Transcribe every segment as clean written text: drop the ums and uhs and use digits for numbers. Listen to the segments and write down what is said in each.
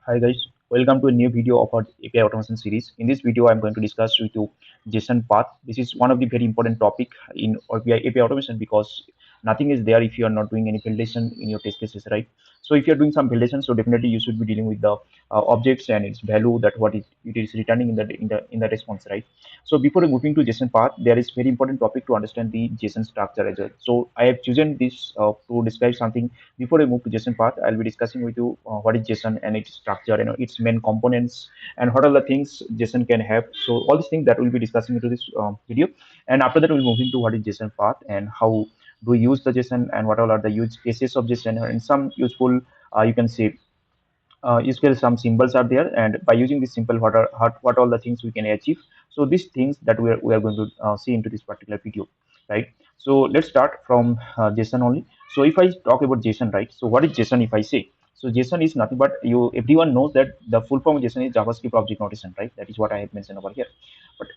Hi guys, welcome to a new video of our API automation series. In this video, I'm going to discuss with you JSON path. This is one of the very important topic in API automation because nothing is there if you are not doing any validation in your test cases, right? So if you're doing some validation, so definitely you should be dealing with the objects and its value that it is returning in the response, right? So before moving to JSON path, there is very important topic to understand the JSON structure as well. So I have chosen this to describe something. Before I move to JSON path, I'll be discussing with you what is JSON and its structure, its main components, and what are the things JSON can have. So all these things that we'll be discussing into this video, and after that we'll move into what is JSON path and how do we use the JSON and what all are the use cases of JSON and some useful, you can say, useful some symbols are there, and by using this symbol, what all the things we can achieve. So these things that we are going to see into this particular video, right? So let's start from JSON only. So if I talk about JSON, right? So what is JSON? If I say, so JSON is nothing but, you everyone knows that the full form of JSON is JavaScript object notation, right? That is what I have mentioned over here. But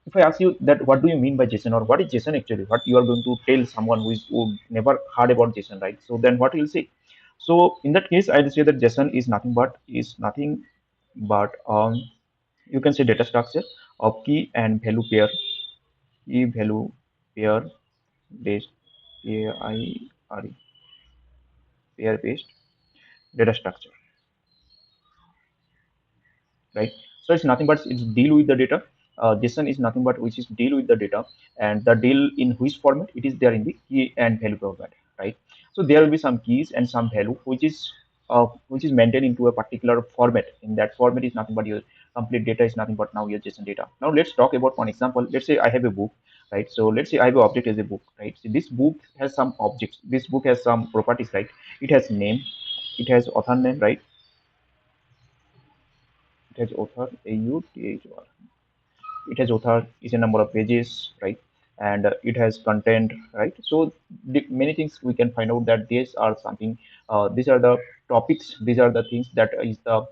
if I ask you that what do you mean by JSON, or what is JSON actually, what you are going to tell someone who never heard about JSON, right? So then what will say? So in that case, I'll say that JSON is nothing but you can say data structure of key and value pair, key value pair based, PAIRE, pair based data structure, right? So it's nothing but it's deal with the data. JSON is nothing but which is deal with the data, and the deal in which format it is there in the key and value format, right? So there will be some keys and some value which is maintained into a particular format. In that format is nothing but your complete data is nothing but now your JSON data. Now let's talk about one example. Let's say I have a book, right? So let's say I have an object as a book, right? So this book has some objects. This book has some properties, right? It has name, it has author name, right? It has author, AUTHR. It has author is a number of pages, right? And it has content, right? So many things we can find out that these are something, these are the topics, these are the things that is the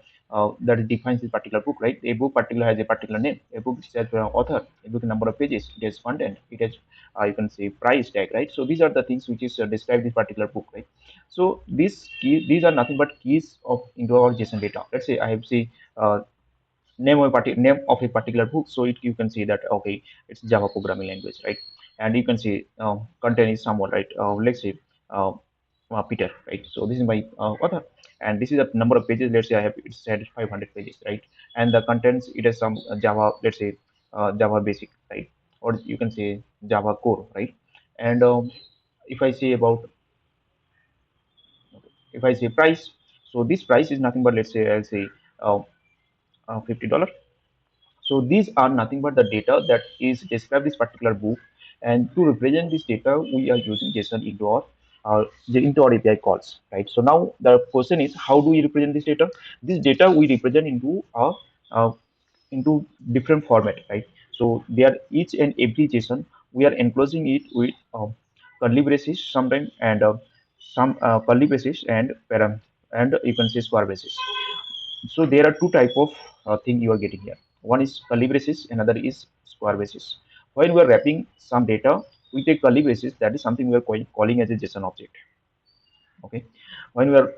that defines this particular book, right? A book particular has a particular name, a book has author, a book number of pages, it has content, it has you can say price tag, right? So these are the things which is describe this particular book, right? So these are nothing but keys of into our JSON data. Let's say I have say uh, name of a particular book, so you can see that okay, it's Java programming language, right? And you can see content is someone, right? Let's say uh, Peter, right? So this is my author, and this is the number of pages. Let's say I have it said 500 pages, right? And the contents, it has some Java, let's say Java basic, right? Or you can say Java core, right? And if I say about if I say price, so this price is nothing but, let's say I'll say uh, $50. So these are nothing but the data that is described this particular book, and to represent this data, we are using JSON into our API calls, right? So now the question is, how do we represent this data? This data we represent uh, into different format, right? So they are each and every JSON we are enclosing it with curly braces sometimes, and some curly braces and param, and you can say square braces. So there are two type of thing you are getting here. One is curly braces, another is square braces. When we are wrapping some data, we take curly braces. That is something we are calling as a JSON object. Okay. When we are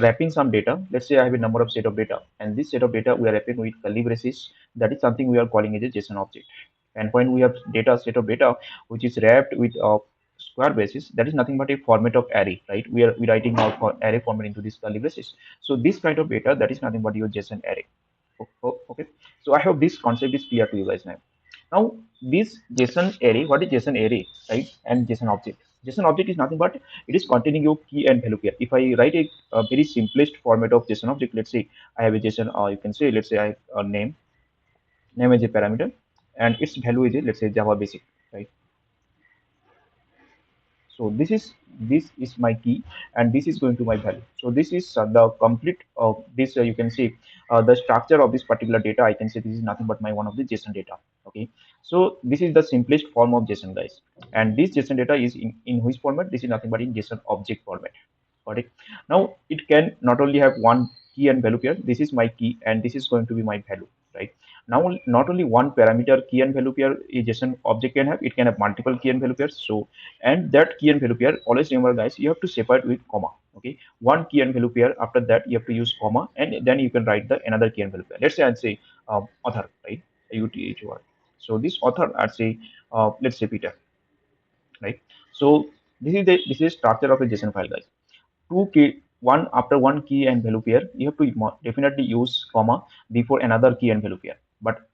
wrapping some data, let's say I have a number of set of data, and this set of data we are wrapping with curly braces. That is something we are calling as a JSON object. And when we have data set of data which is wrapped with square braces, that is nothing but a format of array, right? We writing out for array format into this curly braces. So this kind of data, that is nothing but your JSON array. Okay. So I hope this concept is clear to you guys now. Now this JSON array, what is JSON array, right? And JSON object. JSON object is nothing but it is containing your key and value pair. If I write a very simplest format of JSON object, let's say I have a JSON, you can say, let's say I have a name as a parameter, and its value is a, let's say Java basic, right? So this is my key, and this is going to my value. So this is the complete of this, you can see the structure of this particular data. I can say this is nothing but my one of the JSON data. Okay, so this is the simplest form of JSON, guys. And this JSON data is in which format? This is nothing but in JSON object format. Got it? Now it can not only have one key and value pair. This is my key and this is going to be my value, right? Now, not only one parameter key and value pair a JSON object can have, it can have multiple key and value pairs. So, and that key and value pair, always remember guys, you have to separate with comma. Okay, one key and value pair, after that you have to use comma, and then you can write the another key and value pair. Let's say I'd say author, right? AUTHOR. So this author, I'd say let's say Peter, right? So this is structure of a JSON file, guys. Two key, one after one key and value pair, you have to definitely use comma before another key and value pair. But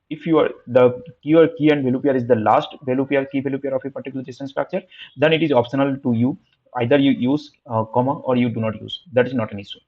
if you are the key and value pair is the last value pair, key value pair of a particular JSON structure, then it is optional to you. Either you use comma or you do not use. That is not an issue.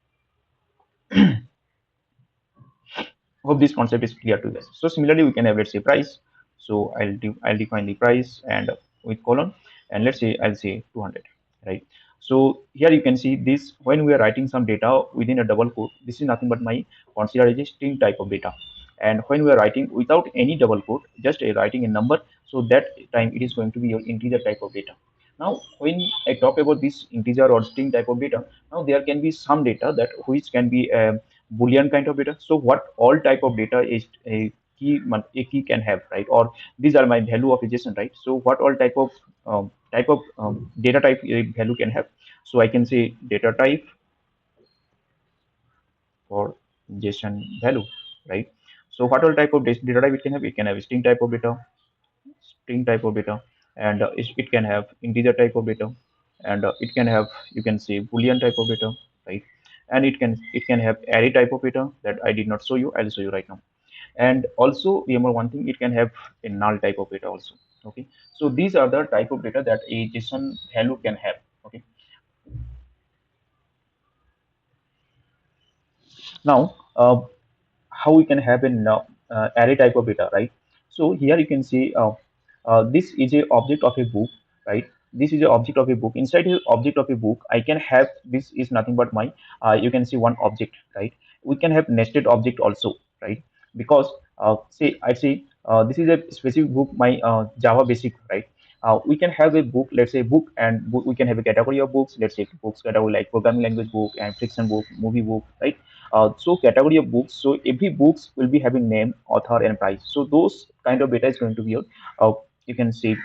Hope this concept is clear to you guys. So similarly, we can have, let's say, price. So I'll define the price and with colon, and let's say I'll say 200, right? So here you can see this, when we are writing some data within a double quote, this is nothing but my consider as a string type of data. And when we are writing without any double quote, just a writing a number, so that time it is going to be your integer type of data. Now, when I talk about this integer or string type of data, now there can be some data that which can be boolean kind of data. So what all type of data is a key can have, right? Or these are my value of a JSON, right? So what all type of data type a value can have. So I can say data type for JSON value, right? So what all type of data type it can have? It can have string type of data, and it can have integer type of data, and it can have, you can say, boolean type of data, right? And it can have array type of data that I did not show you. I'll show you right now. And also remember one thing, it can have a null type of data also. Okay, so these are the type of data that a JSON value can have. Okay, now how we can have an array type of data, right? So here you can see this is a object of a book, right? This is a object of a book. Inside the object of a book, I can have, this is nothing but my you can see one object, right? We can have nested object also, right? Because say I say this is a specific book, my Java basic, right? We can have a book, let's say book, and book, we can have a category of books, let's say books category like programming language book and fiction book, movie book, right? So category of books, so every books will be having name, author, and price. So those kind of data is going to be your you can say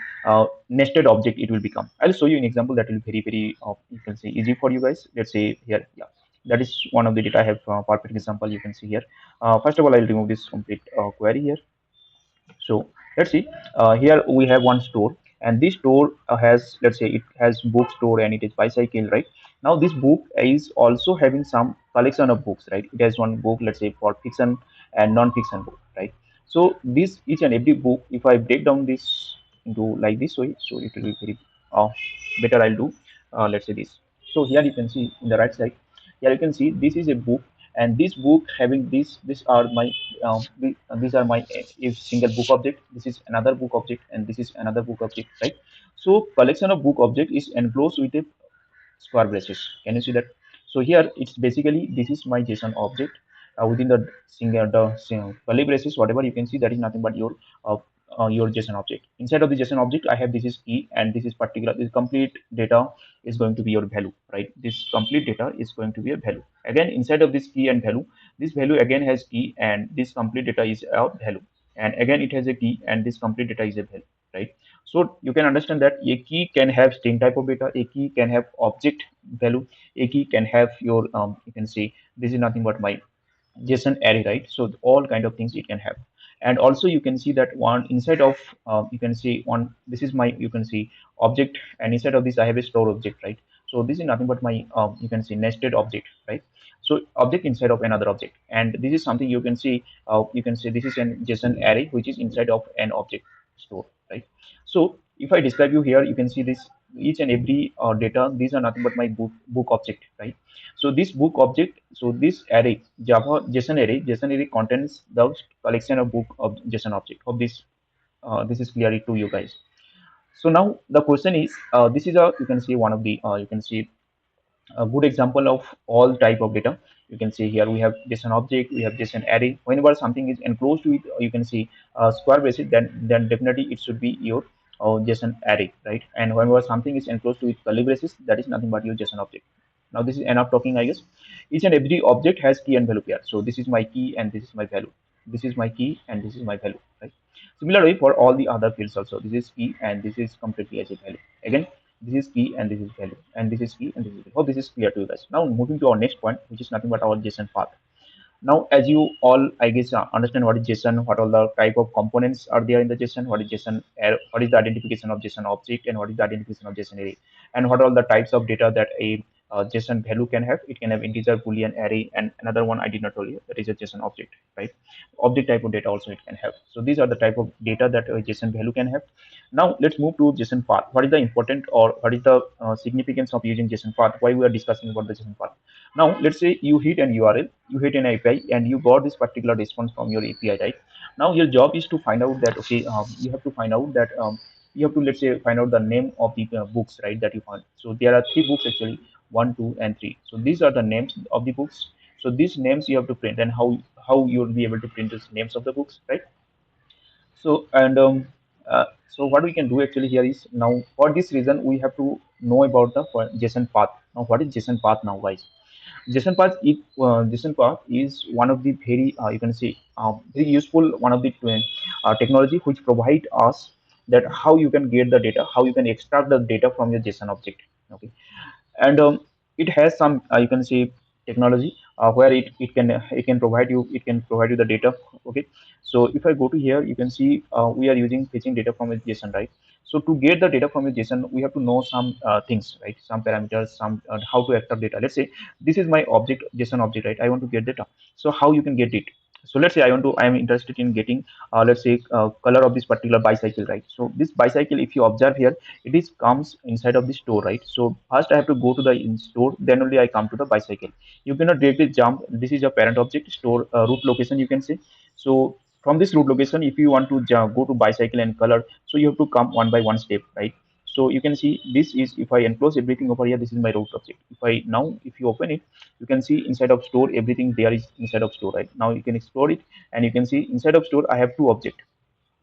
nested object it will become. I'll show you an example that will be very you can say easy for you guys. Let's say here, yeah, that is one of the data I have perfect example you can see here. First of all, I'll remove this complete query here. So let's see, here we have one store, and this store has, let's say, it has book store and it is bicycle, right? Now this book is also having some collection of books, right? It has one book, let's say, for fiction and non-fiction book, right? So this each and every book, if I break down this into like this way, so it will be very uh, better. I'll do let's say this. So here you can see in the right side, here you can see this is a book, and this book having these are my these are my if single book object, this is another book object, and this is another book object, right? So collection of book object is enclosed with a square braces. Can you see that? So here it's basically, this is my JSON object within the single curly braces, whatever you can see, that is nothing but your JSON object. Inside of the JSON object, I have this is key, and this is particular, this complete data is going to be your value, right? This complete data is going to be a value. Again, inside of this key and value, this value again has key, and this complete data is a value. And again, it has a key, and this complete data is a value, right? So you can understand that a key can have string type of data, a key can have object value, a key can have your you can say this is nothing but my JSON array, right? So all kind of things it can have. And also you can see that one inside of you can see one, this is my, you can see, object, and inside of this I have a store object, right? So this is nothing but my you can see nested object, right? So object inside of another object, and this is something you can see you can say this is an JSON array which is inside of an object store, right? So if I describe you here, you can see this each and every data, these are nothing but my book object, right? So this book object, so this array, Java JSON array contains the collection of book of JSON object. Of this is clear to you guys. So now the question is, this is a, you can see, one of the you can see a good example of all type of data. You can see here we have JSON object, we have JSON array. Whenever something is enclosed with you can see square bracket, then definitely it should be your JSON array, right? And whenever something is enclosed with curly braces, that is nothing but your JSON object. Now this is enough talking, I guess. Each and every object has key and value pair. So this is my key and this is my value. This is my key and this is my value, right? Similarly, for all the other fields also, this is key and this is completely as a value. Again, this is key and this is value, and this is key and this is value. Hope this is clear to you guys. Now moving to our next point, which is nothing but our JSON path. Now, as you all, I guess, understand what is JSON, what all the type of components are there in the JSON, what is JSON, what is the identification of JSON object, and what is the identification of JSON array, and what are all the types of data that a JSON value can have. It can have integer, boolean, array, and another one I did not tell you, that is a JSON object, right? Object type of data also it can have. So these are the type of data that a JSON value can have. Now let's move to JSON path. What is the important or what is the significance of using JSON path? Why we are discussing about the JSON path? Now, let's say you hit an URL, you hit an API, and you got this particular response from your API, right? Now, your job is to find out that, okay, you have to find out that, you have to, let's say, find out the name of the books, right, that you found. So there are three books actually, one, two, and three. So these are the names of the books. So these names you have to print, and how you will be able to print these names of the books, right? So and so what we can do actually here is, now for this reason we have to know about the JSON path. Now, what is JSON path now, guys? JSON path is one of the very you can say very useful one of the technology which provide us that how you can get the data, how you can extract the data from your JSON object. Okay, and it has some you can say technology where it can provide you the data. Okay, so if I go to here, you can see we are using fetching data from a JSON, right? So to get the data from a JSON, we have to know some things, right? Some parameters, some how to extract data. Let's say this is my object, JSON object, right? I want to get data. So how you can get it? So let's say I am interested in getting let's say color of this particular bicycle, right? So this bicycle, if you observe here, it is comes inside of the store, right? So first I have to go to the in store, then only I come to the bicycle. You cannot directly jump. This is a parent object, store root location, you can say. So from this root location, if you want to go to bicycle and color, so you have to come one by one step, right? So you can see this is, if I enclose everything over here, this is my root object. If I now, if you open it, you can see inside of store everything there is inside of store, right? Now you can explore it, and you can see inside of store I have two objects,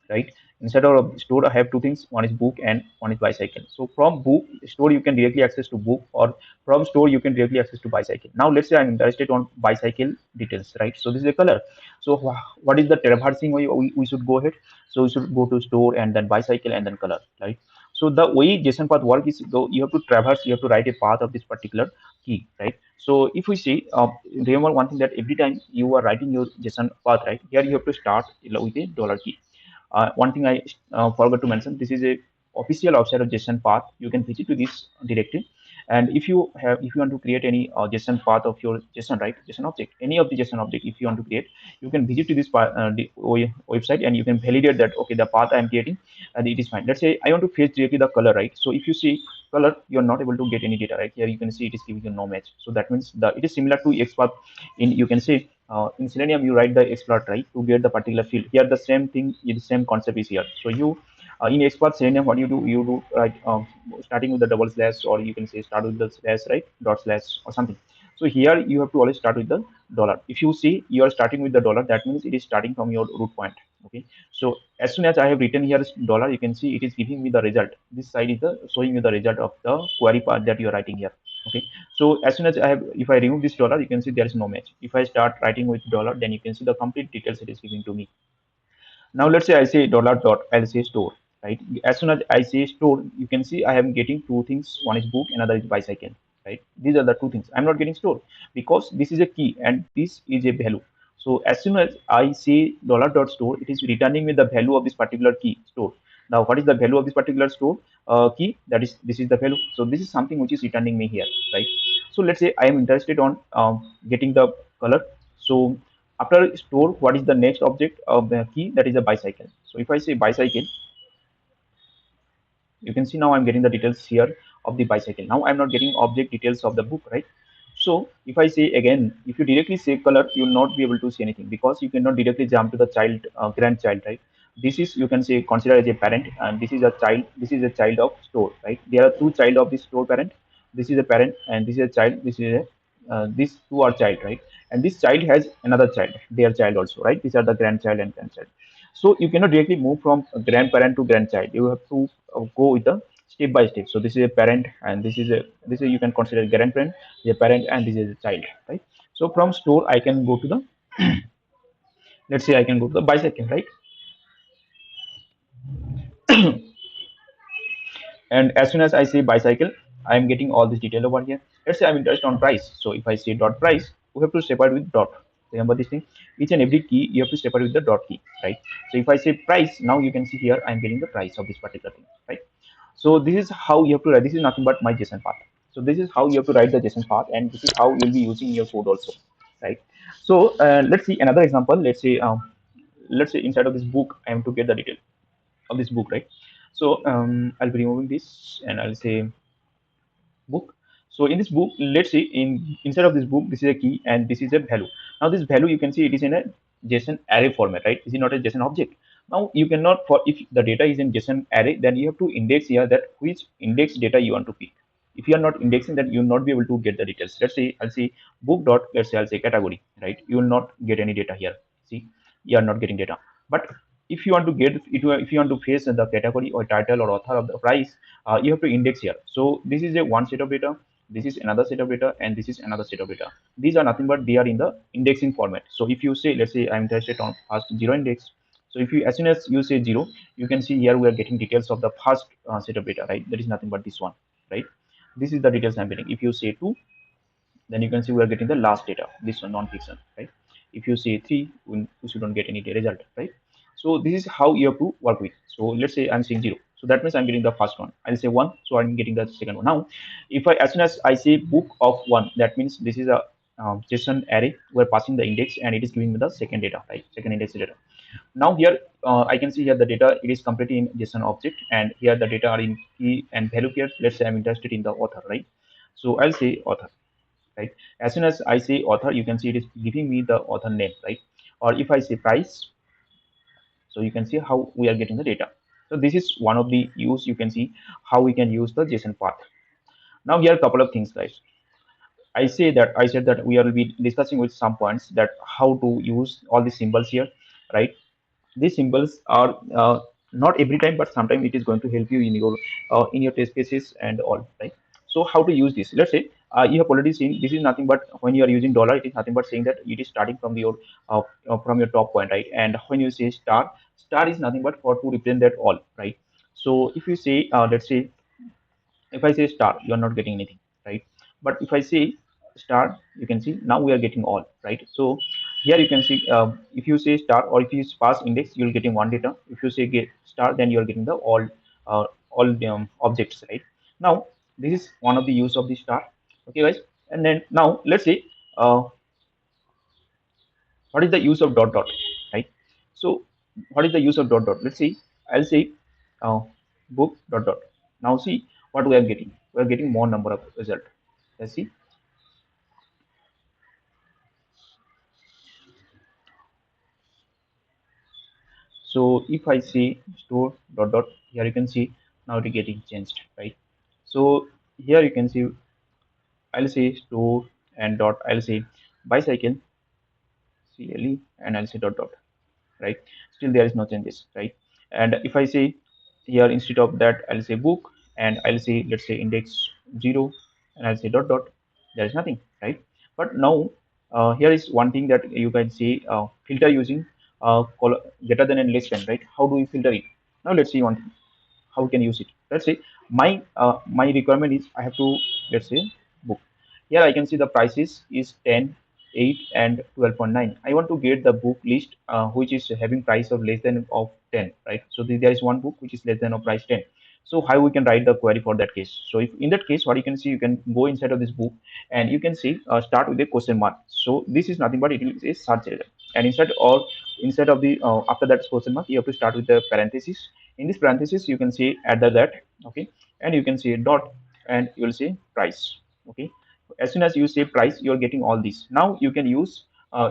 right? Instead of store, I have two things: one is book and one is bicycle. So from book store you can directly access to book, or from store you can directly access to bicycle. Now let's say I'm interested on bicycle details, right? So this is a color. So what is the traversing way we should go ahead? So we should go to store and then bicycle and then color, right? So the way JSON path work is, though, you have to traverse, you have to write a path of this particular key, right? So if we see remember one thing, that every time you are writing your JSON path, right, here you have to start with a dollar key. One thing I forgot to mention, this is a official website of JSON path. You can visit to this directory, and if you want to create any JSON path of your JSON, right, JSON object, any of the JSON object, if you want to create, you can visit to this website, and you can validate that, okay, the path I am creating, and it is fine. Let's say I want to fetch directly the color, right? So if you see color, you are not able to get any data, right? Here you can see it is giving you no match. So that means it is similar to XPath. In, you can say, in Selenium, you write the exploit, right, to get the particular field. Here, the same thing, the same concept is here. So you, in exploit Selenium, what you do, right, starting with the double slash, or you can say start with the slash, right, dot slash or something. So here you have to always start with the dollar. If you see you are starting with the dollar, that means it is starting from your root point. Okay. So as soon as I have written here dollar, you can see it is giving me the result. This side is the showing you the result of the query part that you are writing here. Okay. So as soon as I have, if I remove this dollar, you can see there is no match. If I start writing with dollar, then you can see the complete details it is giving to me. Now let's say I say dollar dot, I'll say store, right? As soon as I say store, you can see I am getting two things. One is book, another is bicycle, right? These are the two things. I'm not getting store because this is a key and this is a value. So as soon as I say dollar dot store, it is returning me the value of this particular key store. Now, what is the value of this particular store key? That is, this is the value. So this is something which is returning me here, right? So let's say I am interested on getting the color. So after store, what is the next object of the key? That is a bicycle. So if I say bicycle, you can see now I'm getting the details here of the bicycle. Now I'm not getting object details of the book, right? So if I say again, if you directly say color, you will not be able to see anything because you cannot directly jump to the child, grandchild, right? This is, you can say, consider as a parent, and this is a child. This is a child of store, right? There are two child of this store parent. This is a parent, and this is a child. This is a these two are child, right? And this child has another child, their child also, right? These are the grandchild and grandchild. So you cannot directly move from grandparent to grandchild. You have to go with the step by step. So this is a parent, and this is you can consider grandparent, a parent, and this is a child, right? So from store I can go to the, let's say I can go to the bicycle, right? And as soon as I say bicycle, I am getting all this detail over here. Let's say I'm interested on price. So if I say dot price, we have to separate with dot. Remember this thing. Each and every key you have to separate with the dot key, right? So if I say price, now you can see here I'm getting the price of this particular thing, right? So this is how you have to write. This is nothing but my JSON path. So this is how you have to write the JSON path, and this is how you'll be using your code also, right? So let's see another example. Let's say inside of this book, I am to get the detail of this book, right? So I'll be removing this, and I'll say book. So in this book, let's say inside of this book, this is a key and this is a value. Now this value, you can see it is in a JSON array format, right? This is not a JSON object. Now you cannot, for if the data is in JSON array, then you have to index here that which index data you want to pick. If you are not indexing, then you will not be able to get the details. Let's say I'll say book dot, let's say I'll say category, right? You will not get any data here. See, you are not getting data. But if you want to get it, if you want to face the category or title or author of the price, you have to index here. So this is a one set of data, this is another set of data, and this is another set of data. These are nothing but they are in the indexing format. So if you say, let's say I'm interested on first zero index. So if you, as soon as you say zero, you can see here we are getting details of the first set of data, right? That is nothing but this one, right? This is the details I'm getting. If you say two, then you can see we are getting the last data, this one non-fiction, right? If you say three, we shouldn't get any result, right? So this is how you have to work with. So let's say I'm saying zero, so that means I'm getting the first one. I'll say one, so I'm getting the second one. Now if I, as soon as I say book of one, that means this is a JSON array. We're passing the index and it is giving me the second data, right? Second index data. Now here I can see here the data, it is completely in JSON object, and here the data are in key and value pairs. Let's say I'm interested in the author, right? So I'll say author, right? As soon as I say author, you can see it is giving me the author name, right? Or if I say price, so you can see how we are getting the data. So this is one of the use. You can see how we can use the JSON path. Now here are a couple of things, guys. I said that we will be discussing with some points that how to use all the symbols here, right? These symbols are not every time, but sometimes it is going to help you in your test cases and all, right? So how to use this? Let's say you have already seen this is nothing but when you are using dollar, it is nothing but saying that it is starting from your top point, right? And when you say star, star is nothing but for to represent that all, right? So if you say let's say if I say star, you are not getting anything, right? But if I say star, you can see now we are getting all, right? So here you can see if you say star or if you pass index, you're getting one data. If you say get star, then you're getting the all the objects, right? Now this is one of the use of the star, okay, guys. And then now let's say uh, what is the use of dot dot, right? So what is the use of dot dot? Let's see. I'll say uh, book dot dot. Now see what we are getting. We are getting more number of result. Let's see. So if I say store dot dot, here you can see now it is getting changed, right? So here you can see I'll say store and dot. I'll say bicycle cle and I'll say dot dot, right? Still there is no changes, right? And if I say here instead of that, I'll say book and I'll say let's say index 0 and I'll say dot dot, there is nothing, right? But now here is one thing that you can see, filter using greater than and less than, right? How do we filter it? Now let's see one thing, how we can use it. Let's say my requirement is I have to, let's say, book. Here I can see the prices is 10, 8 and 12.9. I want to get the book list which is having price of less than of 10, right? So there is one book which is less than of price 10. So how we can write the query for that case? So if in that case, what you can see, you can go inside of this book and you can see start with a question mark. So this is nothing but it is a search error, and instead of the after that question mark, you have to start with the parenthesis. In this parenthesis you can see add that, okay, and you can see dot and you will say price, okay. As soon as you say price, you are getting all these. Now you can use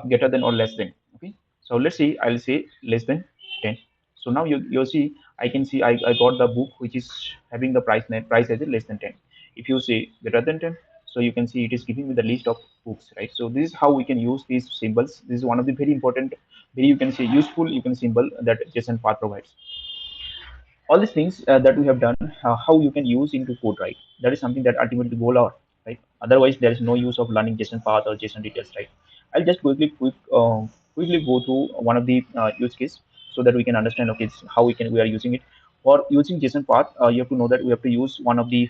greater than or less than, okay. So let's see, I'll say less than 10. So now you'll see I can see I got the book which is having the price as a less than 10. If you say greater than 10, so you can see it is giving me the list of books, right? So this is how we can use these symbols. This is one of the very important, very you can say useful, you can symbol that JSON path provides. all these things that we have done, how you can use into code, right? That is something that ultimately goal are, right? Otherwise there is no use of learning JSON path or JSON details, right? I'll just quickly go through one of the use case so that we can understand, okay, it's how we are using it. For using JSON path, you have to know that we have to use one of the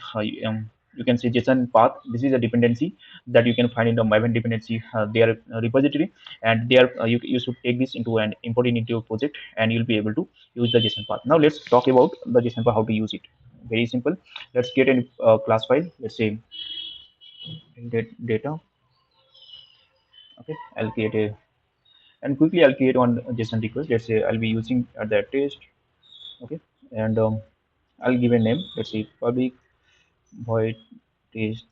you can say JSON path. This is a dependency that you can find in the Maven dependency, their repository, and there you should take this into and import it into your project, and you'll be able to use the JSON path. Now let's talk about the JSON path, how to use it. Very simple. Let's get a class file. Let's say data. Okay, I'll create a, and quickly I'll create one JSON request. Let's say I'll be using the test. Okay, and I'll give a name. Let's say public void test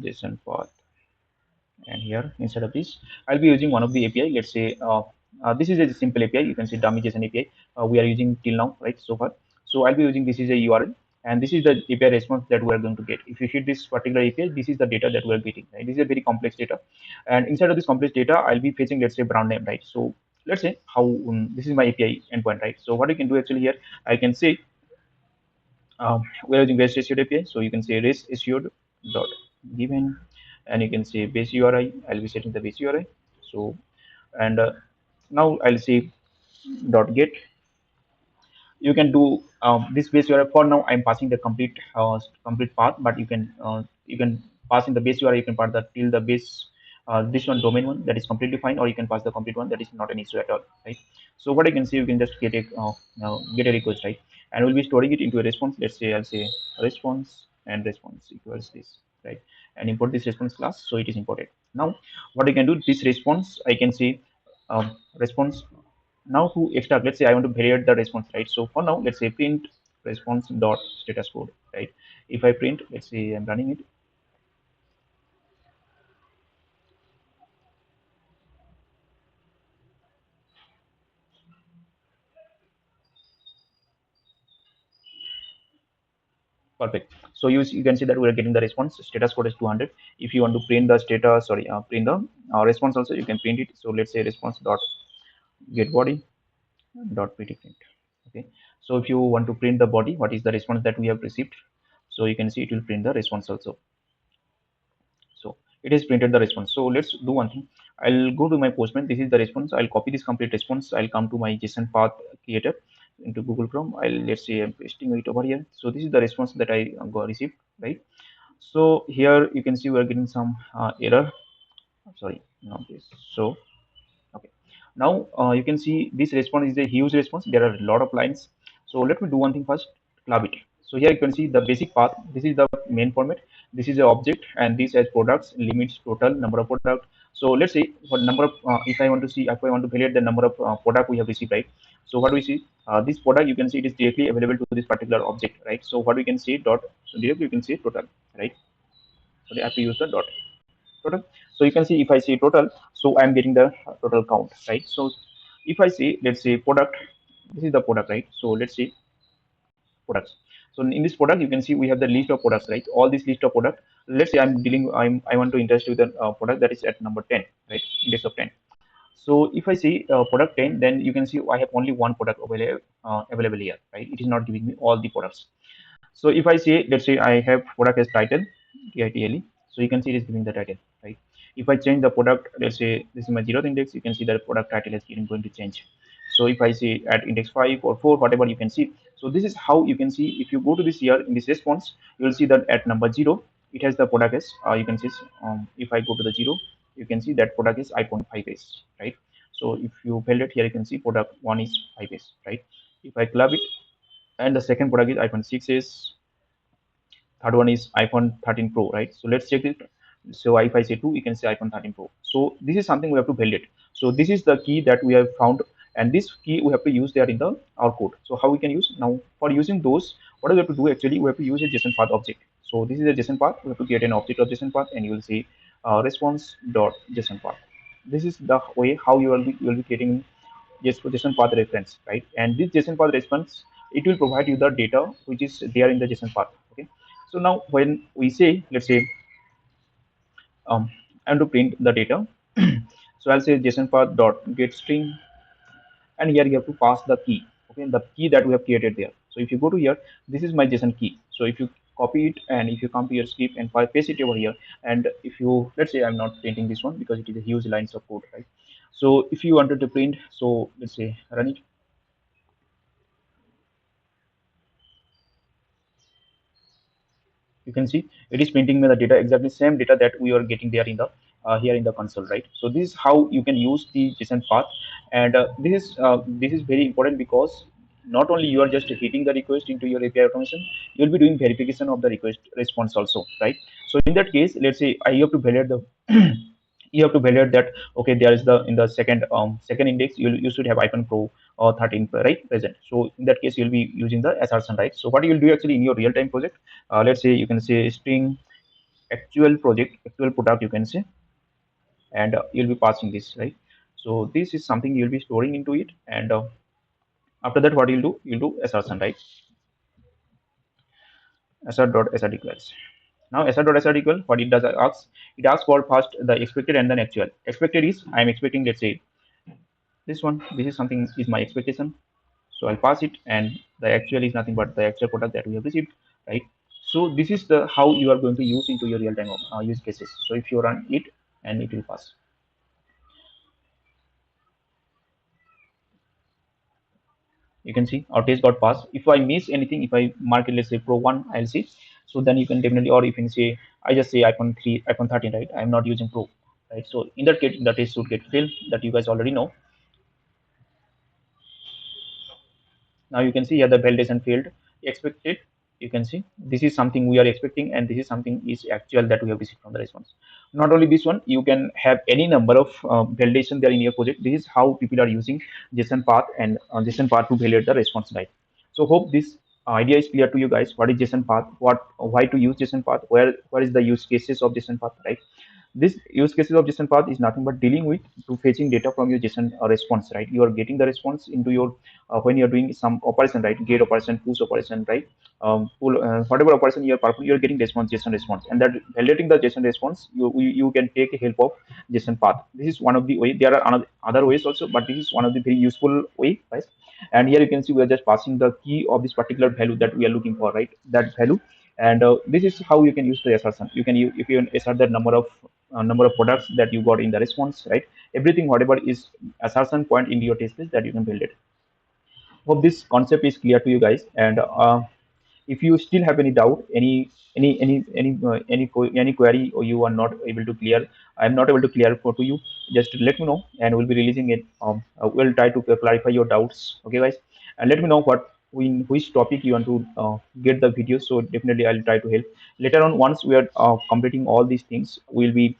JSON path. And here instead of this, I'll be using one of the API. Let's say this is a simple API. You can say dummy JSON API. We are using till now, right? So far, so I'll be using, this is a URL, and this is the API response that we are going to get. If you hit this particular API, this is the data that we are getting, right? This is a very complex data, and inside of this complex data, I'll be fetching, let's say, brand name, right? So let's say how this is my API endpoint, right? So what you can do actually here, I can say we are using REST assured API, so you can say REST assured dot given, and you can say base URI. I'll be setting the base URI. So and now I'll say dot get. You can do this base URI. For now I'm passing the complete path, but you can pass in the base URI. You can pass the till the base this one domain one, that is completely fine, or you can pass the complete one, that is not an issue at all, right? So what I can see, you can just get a request, right? And we'll be storing it into a response. Let's say I'll say response, and response equals this, right? And import this response class, so it is imported. Now what I can do, this response I can say response. Now to extract, let's say I want to vary the response, right? So for now, let's say print response dot status code, right? If I print, let's say I'm running it. Perfect. So you can see that we are getting the response status code is 200. If you want to print the status, sorry, print the response also, you can print it. So let's say response dot get body dot pretty print. Okay, so if you want to print the body, what is the response that we have received, so you can see it will print the response also. So it has printed the response. So let's do one thing. I'll go to my postman. This is the response. I'll copy this complete response. I'll come to my JSON path creator into Google Chrome. I'll, let's say I'm pasting it over here. So this is the response that I got received, right? So here you can see we're getting some error. Sorry, not this. So okay, now you can see this response is a huge response. There are a lot of lines. So let me do one thing first, club it. So here you can see the basic path. This is the main format. This is the object, and this has products, limits, total number of product. So let's say for number of if I want to see, if I want to validate the number of product we have received, right? So what do we see? This product, you can see it is directly available to this particular object, right? So what we can see dot, so directly you can see total, right? So they have to use the dot total. So you can see if I say total, so I'm getting the total count, right? So if I say, let's say product, this is the product, right? So let's say products. So in this product, you can see we have the list of products, right? All this list of product. Let's say I want to interest with a product that is at number 10, right? Index of 10. So if I see product 10, then you can see I have only one product available here, right? It is not giving me all the products. So if I say, let's say I have product as title, TITLE, so you can see it is giving the title, right? If I change the product, let's say this is my zeroth index, you can see that product title is going to change. So if I say at index 5 or 4, whatever you can see. So this is how you can see, if you go to this here in this response, you will see that at number 0, it has the product as, you can see, if I go to the 0, you can see that product is iPhone 5s, right? So if you validate here, you can see product 1 is 5s, right? If I club it, and the second product is iPhone 6s, third one is iPhone 13 Pro, right? So let's check it. So if I say 2, you can say iPhone 13 Pro. So this is something we have to validate. So this is the key that we have found, and this key we have to use there in the our code. So how we can use now, for using those, what do we have to do actually? We have to use a JSON path object. So this is a JSON path. We have to get an object of JSON path, and you will see response dot JSON path. This is the way how you will be getting JSON path reference, right? And this JSON path reference, it will provide you the data which is there in the JSON path. Okay. So now when we say, let's say, I want to print the data. So I'll say JSON path dot get string, and here you have to pass the key. Okay, the key that we have created there. So if you go to here, this is my JSON key. So if you copy it and if you come to your script and paste it over here, and if you, let's say I'm not printing this one because it is a huge lines of code, right? So if you wanted to print, so let's say run it. You can see it is printing me the data, exactly same data that we are getting there in the here in the console, right? So this is how you can use the JSON path. And this is very important because not only you are just hitting the request into your API automation, you'll be doing verification of the request response also, right? So in that case, let's say I have to validate the you have to validate that, okay, there is the in the second index, you should have icon pro or 13, right, present. So in that case you'll be using the assertion, right? So what you'll do actually in your real-time project, let's say you can say string actual project, actual product, you can say, and you'll be passing this, right? So this is something you'll be storing into it. And after that, what you'll do assertion, right? Assert.assert equals. Now assert.assert equal, what it does, it asks for first the expected and then actual. Expected is I'm expecting, let's say this one, this is something is my expectation, so I'll pass it. And the actual is nothing but the actual product that we have received, right? So this is the how you are going to use into your real-time use cases. So if you run it, and it will pass. You can see our test got passed. If I miss anything, if I mark it, let's say pro 1, I'll see. So then you can definitely, or if you can say, I just say iPhone 3, iPhone 13, right? I'm not using pro, right? So in that case the test should get failed, that you guys already know. Now you can see here the validation failed, expected. You can see this is something we are expecting, and this is something is actual that we have received from the response. Not only this one, you can have any number of validation there in your project. This is how people are using JSON path and JSON path to validate the response, right? So hope this idea is clear to you guys. What is JSON path, what, why to use JSON path, where is the use cases of JSON path, right? This use cases of JSON path is nothing but dealing with to fetching data from your JSON response, right? You are getting the response into your when you're doing some operation, right? Get operation, push operation, right? Pull, whatever operation you're performing, you're getting response, JSON response, and that validating the JSON response, you can take help of JSON path. This is one of the way. There are other ways also, but this is one of the very useful way, right? And here you can see we are just passing the key of this particular value that we are looking for, right? That value. And this is how you can use the assertion. You can use, if you assert the number of products that you got in the response, right? Everything whatever is assertion point in your test case, that you can build it. Hope this concept is clear to you guys. And if you still have any doubt, any query, or you are not able to clear, I'm not able to clear for to you, just let me know, and we'll be releasing it. We'll try to clarify your doubts, okay guys? And let me know what, in which topic you want to get the video. So definitely I'll try to help later on. Once we are completing all these things, we'll be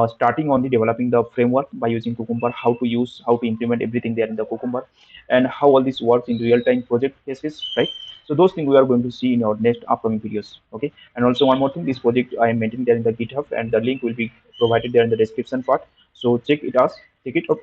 starting on the developing the framework by using Cucumber, how to use, how to implement everything there in the Cucumber, and how all this works in real-time project cases, right? So those things we are going to see in our next upcoming videos, okay? And also one more thing, this project I am maintaining there in the GitHub, and the link will be provided there in the description part. So check it out, check it out,